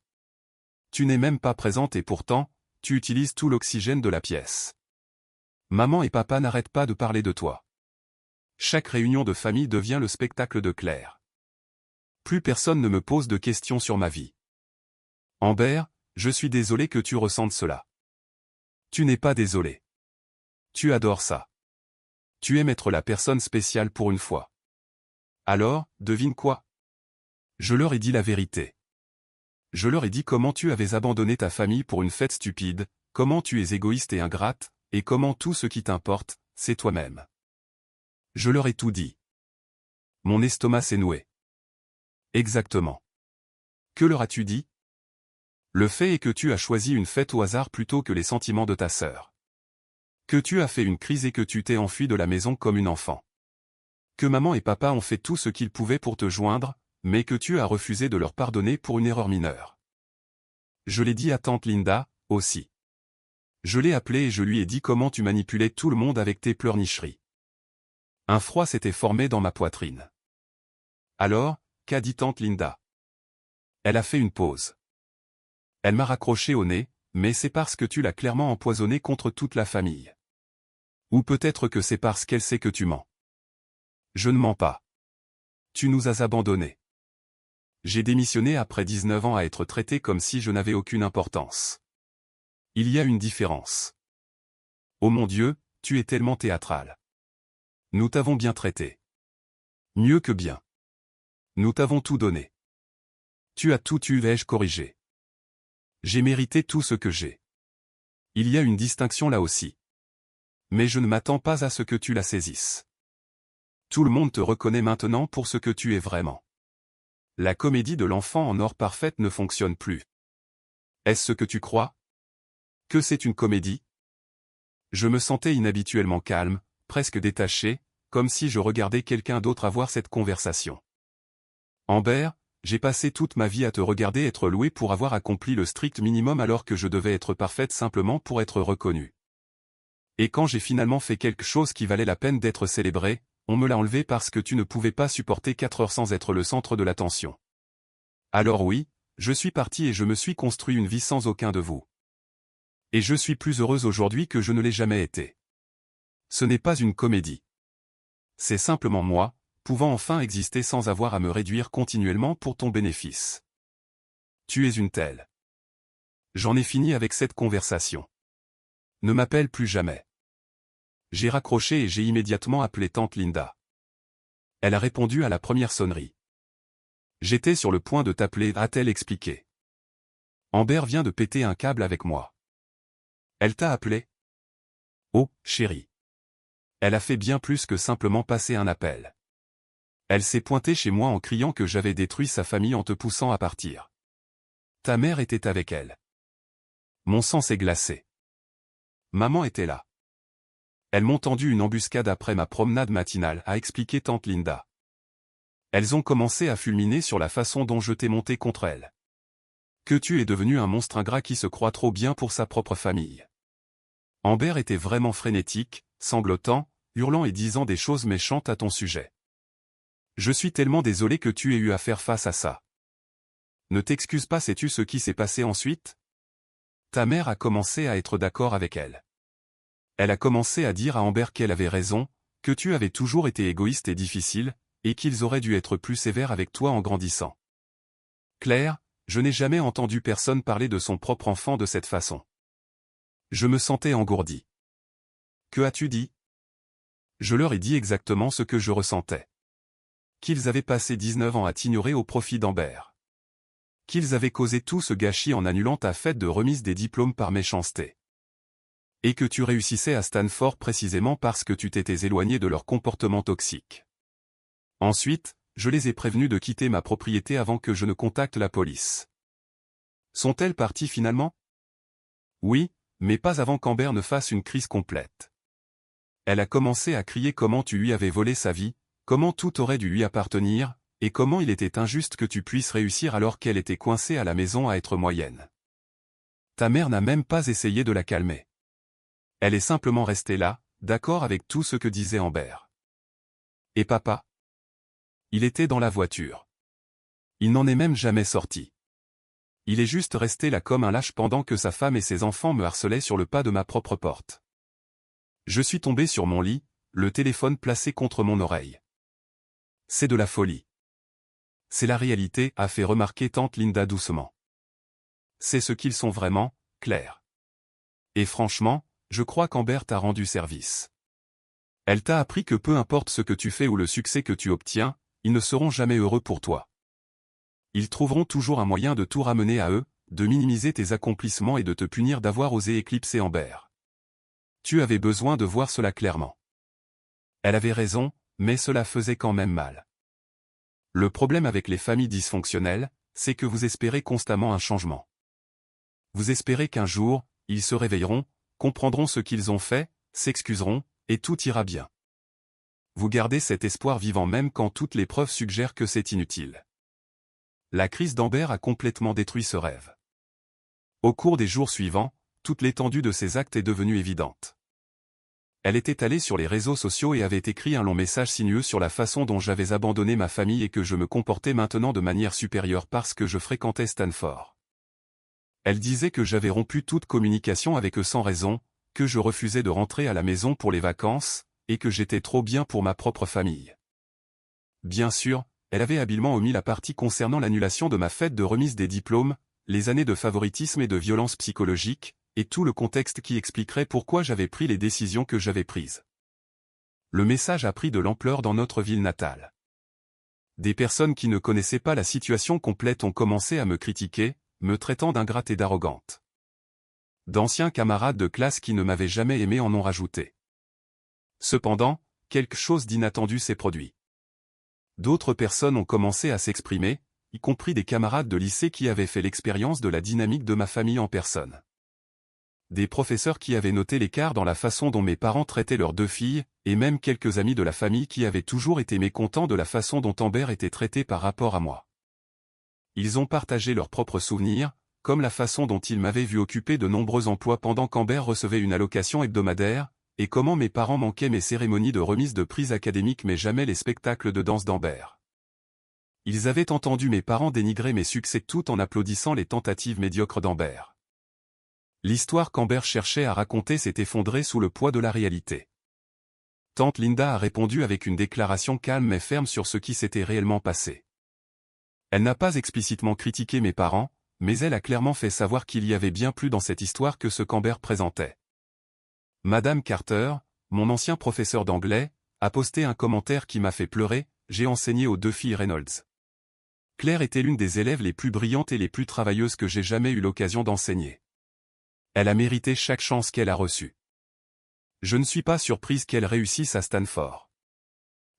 Tu n'es même pas présente et pourtant, tu utilises tout l'oxygène de la pièce. Maman et papa n'arrêtent pas de parler de toi. Chaque réunion de famille devient le spectacle de Claire. Plus personne ne me pose de questions sur ma vie. Amber, je suis désolé que tu ressentes cela. Tu n'es pas désolé. Tu adores ça. Tu aimes être la personne spéciale pour une fois. Alors, devine quoi? Je leur ai dit la vérité. Je leur ai dit comment tu avais abandonné ta famille pour une fête stupide, comment tu es égoïste et ingrate, et comment tout ce qui t'importe, c'est toi-même. Je leur ai tout dit. Mon estomac s'est noué. Exactement. Que leur as-tu dit? Le fait est que tu as choisi une fête au hasard plutôt que les sentiments de ta sœur. Que tu as fait une crise et que tu t'es enfui de la maison comme une enfant. Que maman et papa ont fait tout ce qu'ils pouvaient pour te joindre, mais que tu as refusé de leur pardonner pour une erreur mineure. Je l'ai dit à tante Linda, aussi. Je l'ai appelée et je lui ai dit comment tu manipulais tout le monde avec tes pleurnicheries. Un froid s'était formé dans ma poitrine. Alors, qu'a dit tante Linda? Elle a fait une pause. Elle m'a raccroché au nez, mais c'est parce que tu l'as clairement empoisonné contre toute la famille. Ou peut-être que c'est parce qu'elle sait que tu mens. Je ne mens pas. Tu nous as abandonnés. J'ai démissionné après 19 ans à être traité comme si je n'avais aucune importance. Il y a une différence. Oh mon Dieu, tu es tellement théâtral. Nous t'avons bien traité. Mieux que bien. Nous t'avons tout donné. Tu as tout eu, ai-je corrigé. J'ai mérité tout ce que j'ai. Il y a une distinction là aussi. Mais je ne m'attends pas à ce que tu la saisisses. Tout le monde te reconnaît maintenant pour ce que tu es vraiment. La comédie de l'enfant en or parfaite ne fonctionne plus. Est-ce ce que tu crois? Que c'est une comédie? Je me sentais inhabituellement calme, presque détaché, comme si je regardais quelqu'un d'autre avoir cette conversation. Amber, j'ai passé toute ma vie à te regarder être louée pour avoir accompli le strict minimum alors que je devais être parfaite simplement pour être reconnue. Et quand j'ai finalement fait quelque chose qui valait la peine d'être célébré, on me l'a enlevé parce que tu ne pouvais pas supporter 4 heures sans être le centre de l'attention. Alors oui, je suis partie et je me suis construit une vie sans aucun de vous. Et je suis plus heureuse aujourd'hui que je ne l'ai jamais été. Ce n'est pas une comédie. C'est simplement moi, pouvant enfin exister sans avoir à me réduire continuellement pour ton bénéfice. Tu es une telle. J'en ai fini avec cette conversation. Ne m'appelle plus jamais. J'ai raccroché et j'ai immédiatement appelé tante Linda. Elle a répondu à la première sonnerie. J'étais sur le point de t'appeler, a-t-elle expliqué. Amber vient de péter un câble avec moi. Elle t'a appelé? Oh, chérie. Elle a fait bien plus que simplement passer un appel. Elle s'est pointée chez moi en criant que j'avais détruit sa famille en te poussant à partir. Ta mère était avec elle. Mon sang s'est glacé. Maman était là. Elles m'ont tendu une embuscade après ma promenade matinale, a expliqué tante Linda. Elles ont commencé à fulminer sur la façon dont je t'ai monté contre elles. Que tu es devenu un monstre ingrat qui se croit trop bien pour sa propre famille. Amber était vraiment frénétique, sanglotant, hurlant et disant des choses méchantes à ton sujet. Je suis tellement désolé que tu aies eu à faire face à ça. Ne t'excuse pas, sais-tu ce qui s'est passé ensuite? Ta mère a commencé à être d'accord avec elle. Elle a commencé à dire à Amber qu'elle avait raison, que tu avais toujours été égoïste et difficile, et qu'ils auraient dû être plus sévères avec toi en grandissant. Claire, je n'ai jamais entendu personne parler de son propre enfant de cette façon. Je me sentais engourdi. Que as-tu dit? Je leur ai dit exactement ce que je ressentais. Qu'ils avaient passé 19 ans à t'ignorer au profit d'Amber. Qu'ils avaient causé tout ce gâchis en annulant ta fête de remise des diplômes par méchanceté. Et que tu réussissais à Stanford précisément parce que tu t'étais éloigné de leur comportement toxique. Ensuite, je les ai prévenus de quitter ma propriété avant que je ne contacte la police. Sont-elles parties finalement? Oui, mais pas avant qu'Amber ne fasse une crise complète. Elle a commencé à crier comment tu lui avais volé sa vie, comment tout aurait dû lui appartenir, et comment il était injuste que tu puisses réussir alors qu'elle était coincée à la maison à être moyenne. Ta mère n'a même pas essayé de la calmer. Elle est simplement restée là, d'accord avec tout ce que disait Amber. Et papa? Il était dans la voiture. Il n'en est même jamais sorti. Il est juste resté là comme un lâche pendant que sa femme et ses enfants me harcelaient sur le pas de ma propre porte. Je suis tombé sur mon lit, le téléphone placé contre mon oreille. C'est de la folie. C'est la réalité, a fait remarquer tante Linda doucement. C'est ce qu'ils sont vraiment, Claire. Et franchement, je crois qu'Amber t'a rendu service. Elle t'a appris que peu importe ce que tu fais ou le succès que tu obtiens, ils ne seront jamais heureux pour toi. Ils trouveront toujours un moyen de tout ramener à eux, de minimiser tes accomplissements et de te punir d'avoir osé éclipser Amber. Tu avais besoin de voir cela clairement. Elle avait raison, mais cela faisait quand même mal. Le problème avec les familles dysfonctionnelles, c'est que vous espérez constamment un changement. Vous espérez qu'un jour, ils se réveilleront, comprendront ce qu'ils ont fait, s'excuseront, et tout ira bien. Vous gardez cet espoir vivant même quand toutes les preuves suggèrent que c'est inutile. La crise d'Amber a complètement détruit ce rêve. Au cours des jours suivants, toute l'étendue de ses actes est devenue évidente. Elle était allée sur les réseaux sociaux et avait écrit un long message sinueux sur la façon dont j'avais abandonné ma famille et que je me comportais maintenant de manière supérieure parce que je fréquentais Stanford. Elle disait que j'avais rompu toute communication avec eux sans raison, que je refusais de rentrer à la maison pour les vacances, et que j'étais trop bien pour ma propre famille. Bien sûr, elle avait habilement omis la partie concernant l'annulation de ma fête de remise des diplômes, les années de favoritisme et de violence psychologique, et tout le contexte qui expliquerait pourquoi j'avais pris les décisions que j'avais prises. Le message a pris de l'ampleur dans notre ville natale. Des personnes qui ne connaissaient pas la situation complète ont commencé à me critiquer, me traitant d'ingrate et d'arrogante. D'anciens camarades de classe qui ne m'avaient jamais aimé en ont rajouté. Cependant, quelque chose d'inattendu s'est produit. D'autres personnes ont commencé à s'exprimer, y compris des camarades de lycée qui avaient fait l'expérience de la dynamique de ma famille en personne. Des professeurs qui avaient noté l'écart dans la façon dont mes parents traitaient leurs 2 filles, et même quelques amis de la famille qui avaient toujours été mécontents de la façon dont Amber était traité par rapport à moi. Ils ont partagé leurs propres souvenirs, comme la façon dont ils m'avaient vu occuper de nombreux emplois pendant qu'Amber recevait une allocation hebdomadaire, et comment mes parents manquaient mes cérémonies de remise de prix académiques mais jamais les spectacles de danse d'Amber. Ils avaient entendu mes parents dénigrer mes succès tout en applaudissant les tentatives médiocres d'Amber. L'histoire qu'Amber cherchait à raconter s'est effondrée sous le poids de la réalité. Tante Linda a répondu avec une déclaration calme mais ferme sur ce qui s'était réellement passé. Elle n'a pas explicitement critiqué mes parents, mais elle a clairement fait savoir qu'il y avait bien plus dans cette histoire que ce qu'Amber présentait. Madame Carter, mon ancien professeur d'anglais, a posté un commentaire qui m'a fait pleurer. J'ai enseigné aux 2 filles Reynolds. Claire était l'une des élèves les plus brillantes et les plus travailleuses que j'ai jamais eu l'occasion d'enseigner. Elle a mérité chaque chance qu'elle a reçue. Je ne suis pas surprise qu'elle réussisse à Stanford.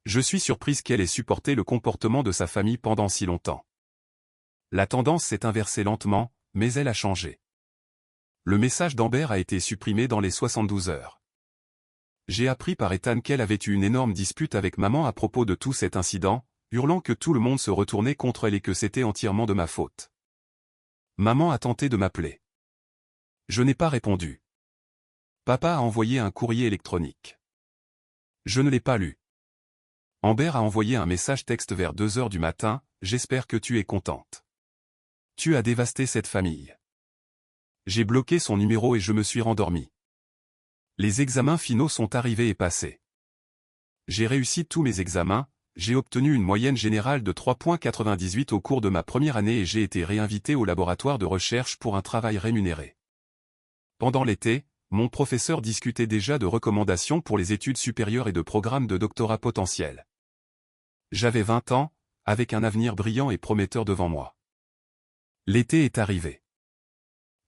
Je suis surprise qu'elle ait supporté le comportement de sa famille pendant si longtemps. La tendance s'est inversée lentement, mais elle a changé. Le message d'Amber a été supprimé dans les 72 heures. J'ai appris par Ethan qu'elle avait eu une énorme dispute avec maman à propos de tout cet incident, hurlant que tout le monde se retournait contre elle et que c'était entièrement de ma faute. Maman a tenté de m'appeler. Je n'ai pas répondu. Papa a envoyé un courrier électronique. Je ne l'ai pas lu. Amber a envoyé un message texte vers 2 heures du matin, j'espère que tu es contente. Tu as dévasté cette famille. J'ai bloqué son numéro et je me suis rendormi. Les examens finaux sont arrivés et passés. J'ai réussi tous mes examens, j'ai obtenu une moyenne générale de 3,98 au cours de ma première année et j'ai été réinvité au laboratoire de recherche pour un travail rémunéré. Pendant l'été, mon professeur discutait déjà de recommandations pour les études supérieures et de programmes de doctorat potentiels. J'avais 20 ans, avec un avenir brillant et prometteur devant moi. L'été est arrivé.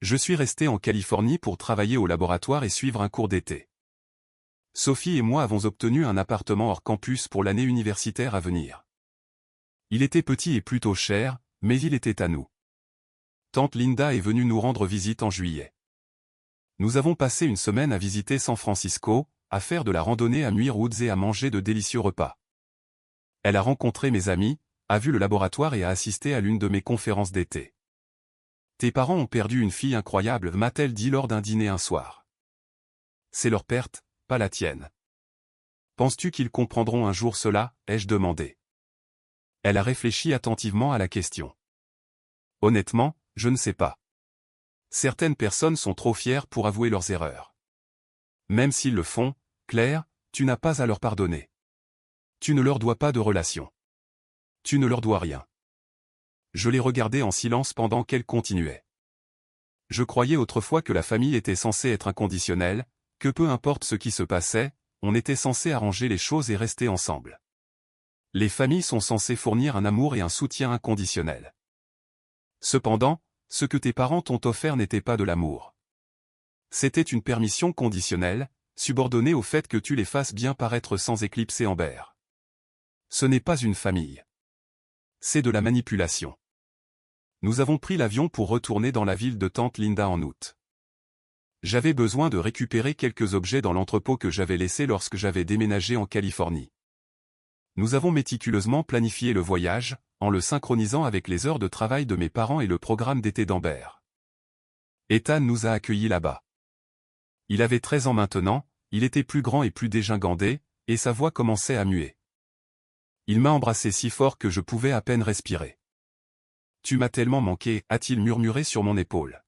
Je suis resté en Californie pour travailler au laboratoire et suivre un cours d'été. Sophie et moi avons obtenu un appartement hors campus pour l'année universitaire à venir. Il était petit et plutôt cher, mais il était à nous. Tante Linda est venue nous rendre visite en juillet. Nous avons passé une semaine à visiter San Francisco, à faire de la randonnée à Muir Woods et à manger de délicieux repas. Elle a rencontré mes amis, a vu le laboratoire et a assisté à l'une de mes conférences d'été. Tes parents ont perdu une fille incroyable, m'a-t-elle dit lors d'un dîner un soir. C'est leur perte, pas la tienne. Penses-tu qu'ils comprendront un jour cela, ai-je demandé. Elle a réfléchi attentivement à la question. Honnêtement, je ne sais pas. Certaines personnes sont trop fières pour avouer leurs erreurs. Même s'ils le font, Claire, tu n'as pas à leur pardonner. Tu ne leur dois pas de relation. Tu ne leur dois rien. Je les regardais en silence pendant qu'elle continuait. Je croyais autrefois que la famille était censée être inconditionnelle, que peu importe ce qui se passait, on était censé arranger les choses et rester ensemble. Les familles sont censées fournir un amour et un soutien inconditionnels. Cependant, ce que tes parents t'ont offert n'était pas de l'amour. C'était une permission conditionnelle, subordonnée au fait que tu les fasses bien paraître sans éclipser Amber. Ce n'est pas une famille. C'est de la manipulation. Nous avons pris l'avion pour retourner dans la ville de Tante Linda en août. J'avais besoin de récupérer quelques objets dans l'entrepôt que j'avais laissé lorsque j'avais déménagé en Californie. Nous avons méticuleusement planifié le voyage, en le synchronisant avec les heures de travail de mes parents et le programme d'été d'Amber. Ethan nous a accueillis là-bas. Il avait 13 ans maintenant, il était plus grand et plus dégingandé, et sa voix commençait à muer. Il m'a embrassé si fort que je pouvais à peine respirer. « Tu m'as tellement manqué » a-t-il murmuré sur mon épaule.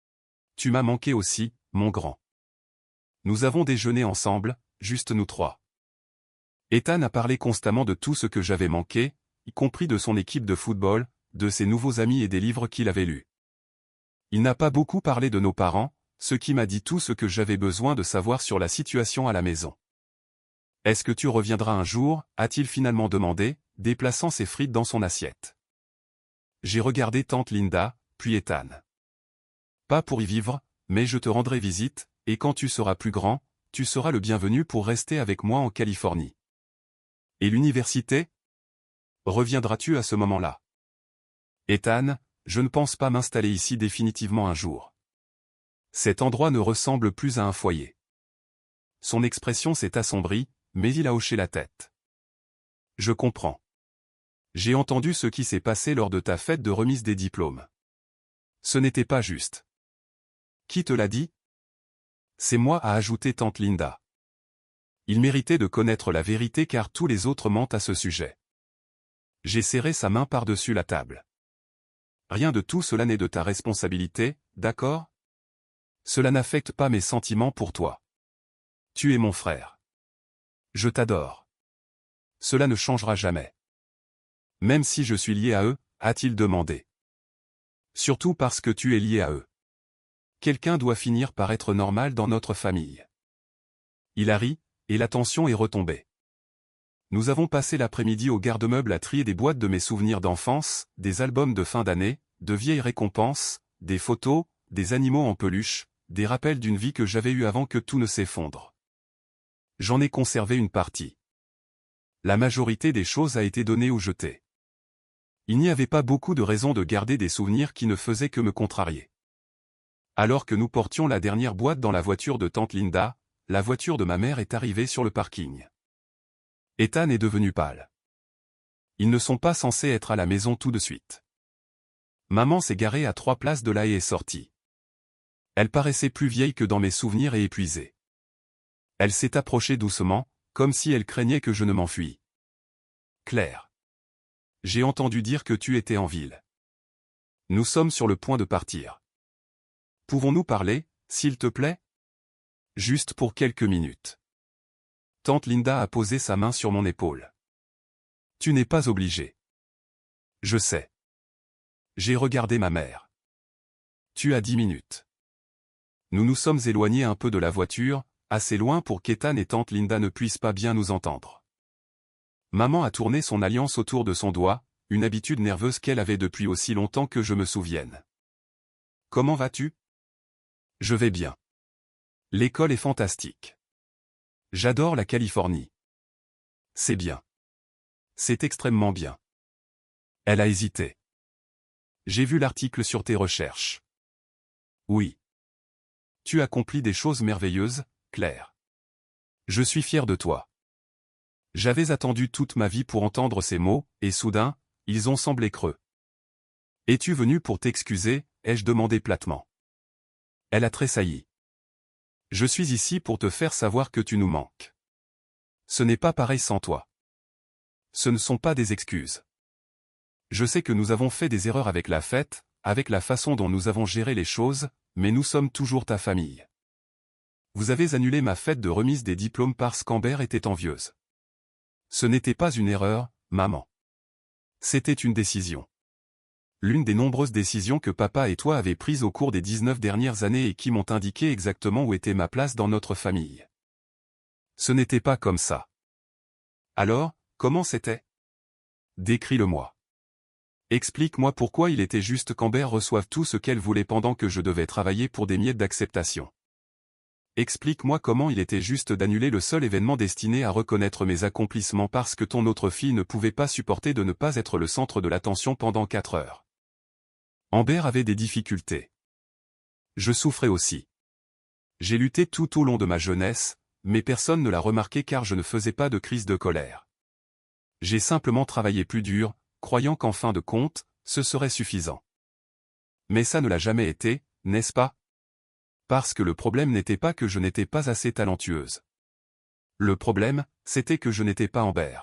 « Tu m'as manqué aussi, mon grand. » Nous avons déjeuné ensemble, juste nous 3. Ethan a parlé constamment de tout ce que j'avais manqué, y compris de son équipe de football, de ses nouveaux amis et des livres qu'il avait lus. Il n'a pas beaucoup parlé de nos parents, ce qui m'a dit tout ce que j'avais besoin de savoir sur la situation à la maison. « Est-ce que tu reviendras un jour » a-t-il finalement demandé, déplaçant ses frites dans son assiette. J'ai regardé Tante Linda, puis Ethan. « Pas pour y vivre, mais je te rendrai visite, et quand tu seras plus grand, tu seras le bienvenu pour rester avec moi en Californie. » Et l'université ? Reviendras-tu à ce moment-là ? Ethan, je ne pense pas m'installer ici définitivement un jour. Cet endroit ne ressemble plus à un foyer. Son expression s'est assombrie, mais il a hoché la tête. Je comprends. J'ai entendu ce qui s'est passé lors de ta fête de remise des diplômes. Ce n'était pas juste. Qui te l'a dit? C'est moi, a ajouté tante Linda. Il méritait de connaître la vérité car tous les autres mentent à ce sujet. J'ai serré sa main par-dessus la table. Rien de tout cela n'est de ta responsabilité, d'accord? Cela n'affecte pas mes sentiments pour toi. Tu es mon frère. Je t'adore. Cela ne changera jamais. Même si je suis lié à eux, a-t-il demandé. Surtout parce que tu es lié à eux. Quelqu'un doit finir par être normal dans notre famille. Il a ri, et la tension est retombée. Nous avons passé l'après-midi au garde-meubles à trier des boîtes de mes souvenirs d'enfance, des albums de fin d'année, de vieilles récompenses, des photos, des animaux en peluche, des rappels d'une vie que j'avais eue avant que tout ne s'effondre. J'en ai conservé une partie. La majorité des choses a été donnée ou jetée. Il n'y avait pas beaucoup de raisons de garder des souvenirs qui ne faisaient que me contrarier. Alors que nous portions la dernière boîte dans la voiture de tante Linda, la voiture de ma mère est arrivée sur le parking. Ethan est devenu pâle. Ils ne sont pas censés être à la maison tout de suite. Maman s'est garée à 3 places de là et est sortie. Elle paraissait plus vieille que dans mes souvenirs et épuisée. Elle s'est approchée doucement, comme si elle craignait que je ne m'enfuis. Claire. J'ai entendu dire que tu étais en ville. Nous sommes sur le point de partir. Pouvons-nous parler, s'il te plaît? Juste pour quelques minutes. Tante Linda a posé sa main sur mon épaule. Tu n'es pas obligé. Je sais. J'ai regardé ma mère. Tu as 10 minutes. Nous nous sommes éloignés un peu de la voiture, assez loin pour qu'Ethan et tante Linda ne puissent pas bien nous entendre. Maman a tourné son alliance autour de son doigt, une habitude nerveuse qu'elle avait depuis aussi longtemps que je me souvienne. Comment vas-tu? Je vais bien. L'école est fantastique. J'adore la Californie. C'est bien. C'est extrêmement bien. Elle a hésité. J'ai vu l'article sur tes recherches. Oui. Tu accomplis des choses merveilleuses, Claire. Je suis fier de toi. J'avais attendu toute ma vie pour entendre ces mots, et soudain, ils ont semblé creux. Es-tu venu pour t'excuser, ai-je demandé platement. Elle a tressailli. Je suis ici pour te faire savoir que tu nous manques. Ce n'est pas pareil sans toi. Ce ne sont pas des excuses. Je sais que nous avons fait des erreurs avec la fête, avec la façon dont nous avons géré les choses, mais nous sommes toujours ta famille. Vous avez annulé ma fête de remise des diplômes parce qu'Amber était envieuse. Ce n'était pas une erreur, maman. C'était une décision. L'une des nombreuses décisions que papa et toi avez prises au cours des 19 dernières années et qui m'ont indiqué exactement où était ma place dans notre famille. Ce n'était pas comme ça. Alors, comment c'était? Décris-le-moi. Explique-moi pourquoi il était juste qu'Amber reçoive tout ce qu'elle voulait pendant que je devais travailler pour des miettes d'acceptation. Explique-moi comment il était juste d'annuler le seul événement destiné à reconnaître mes accomplissements parce que ton autre fille ne pouvait pas supporter de ne pas être le centre de l'attention pendant 4 heures. Amber avait des difficultés. Je souffrais aussi. J'ai lutté tout au long de ma jeunesse, mais personne ne l'a remarqué car je ne faisais pas de crise de colère. J'ai simplement travaillé plus dur, croyant qu'en fin de compte, ce serait suffisant. Mais ça ne l'a jamais été, n'est-ce pas? Parce que le problème n'était pas que je n'étais pas assez talentueuse. Le problème, c'était que je n'étais pas Amber.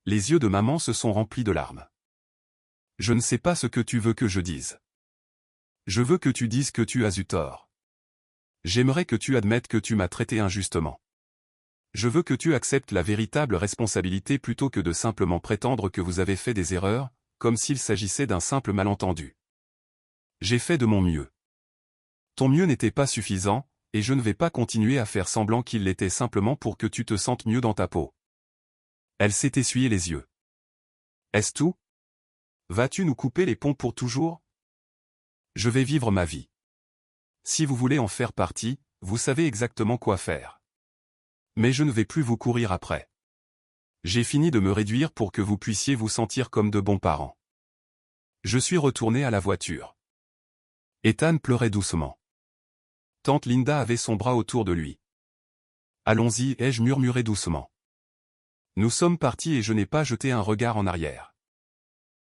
Les yeux de maman se sont remplis de larmes. Je ne sais pas ce que tu veux que je dise. Je veux que tu dises que tu as eu tort. J'aimerais que tu admettes que tu m'as traité injustement. Je veux que tu acceptes la véritable responsabilité plutôt que de simplement prétendre que vous avez fait des erreurs, comme s'il s'agissait d'un simple malentendu. J'ai fait de mon mieux. Ton mieux n'était pas suffisant, et je ne vais pas continuer à faire semblant qu'il l'était simplement pour que tu te sentes mieux dans ta peau. Elle s'est essuyée les yeux. Est-ce tout? Vas-tu nous couper les ponts pour toujours? Je vais vivre ma vie. Si vous voulez en faire partie, vous savez exactement quoi faire. Mais je ne vais plus vous courir après. J'ai fini de me réduire pour que vous puissiez vous sentir comme de bons parents. Je suis retourné à la voiture. Ethan pleurait doucement. Tante Linda avait son bras autour de lui. Allons-y, ai-je murmuré doucement. Nous sommes partis et je n'ai pas jeté un regard en arrière.